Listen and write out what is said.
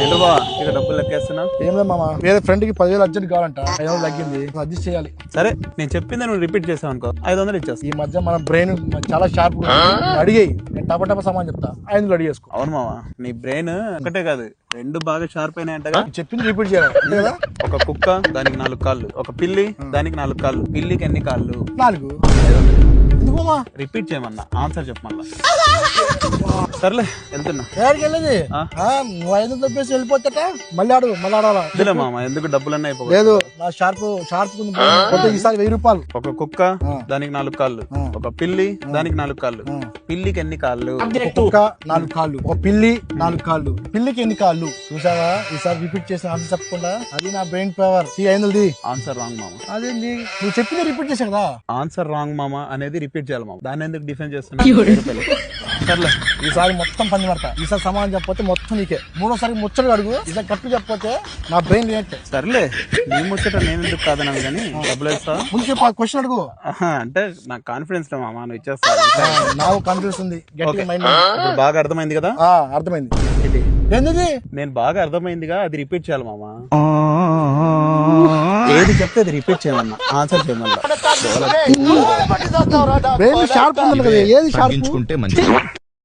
ఏంటో బా ఇక డబ్బులు లెక్కేస్తున్నా. ఏం లేదు మామ, వేరే ఫ్రెండ్ కి 10,000 అర్జెంట్ కావాలంట, 500 తగ్గింది, అడ్జస్ట్ చేయాలి. సరే నేను చెప్పింది నువ్వు రిపీట్ చేసావు అనుకో 500 ఇచ్చేస్తా. ఈ మధ్య మన బ్రెయిన్ చాలా షార్ప్ అడిగాయి, నేను టపా సమాన్ చెప్తా, 500 అడిగి చేసుకో. అవును మామ, నీ బ్రెయిన్ ఒకటే కాదు రెండు బాగా షార్ప్ అయినాయంటగా. చెప్పింది రిపీట్ చేయాలి అంతే కదా. ఒక కుక్క దానికి 4 కాళ్ళు, ఒక పిల్లి దానికి 4 కాళ్ళు. పిల్లికి ఎన్ని కాళ్ళు? 4. ఎందుకు మామ? రిపీట్ చేయమన్నా, ఆన్సర్ చెప్పమల్లా. సర్లే వెళ్తున్నా. ఎక్కడికి వెళ్ళేది? నువ్వు 500 తప్పేసి వెళ్ళిపోతాట, మళ్ళీ అడుగు, మళ్ళీ అడగాల. ఇదిలే మామ, ఎందుకు డబ్బులన్నీ అయిపోయి. లేదు నా షార్ప్ ఈసారి 1000 రూపాయలు. ఒక కుక్క దానికి 4 కాళ్ళు, ఒక పిల్లి దానికి 4 కాళ్ళు. పిల్లికి ఎన్ని కాళ్ళు? ఒక కుక్క 4 కాళ్ళు, ఒక పిల్లి 4 కాళ్ళు. పిల్లికి ఎన్ని కాళ్ళు? చూసావా, ఈసారి రిపీట్ చేసిన ఆన్సర్ చెప్పకుండా. అది నా బ్రెయిన్ పవర్. 500 ఆన్సర్ రాంగ్ మామ. అదే నువ్వు చెప్పింది రిపీట్ చేసా కదా. ఆన్సర్ రాంగ్ మామ అనేది రిపీట్ చేయాలి మామ, దాన్ని ఎందుకు డిఫెండ్ చేస్తున్నా? సర్లే ఈసారి మొత్తం పని పడతా. ఈసారి సమాధానం చెప్పకపోతే మొత్తం నీకే. మూడోసారి ముచ్చట అడుగు, ఈసారి కరెక్ట్ చెప్పకపోతే నా బ్రెయిన్ రియాక్ట్. సర్లే నీ ముచ్చట నేను ఎందుకు కాదన్నాను కానీ డబ్బులు వేస్తా. ముందు క్వశ్చన్ అడుగు. అంటే నాకు కాన్ఫిడెన్స్ లే మామ, నువ్వు ఇచ్చేస్తా. నాకు కాన్ఫిడెన్స్ ఉంది. ఇప్పుడు బాగా అర్థమైంది కదా? అర్థమైంది. ఇది ఏంది? నేను బాగా అర్థమైందిగా, అది రిపీట్ చేయాలి మామ. ఏది చెప్తే అది రిపీట్ చేయమన్నా, ఆన్సర్ చేయమన్నా. బ్రెయిన్ షార్ప్ ఉంది కదా, ఏది షార్ప్?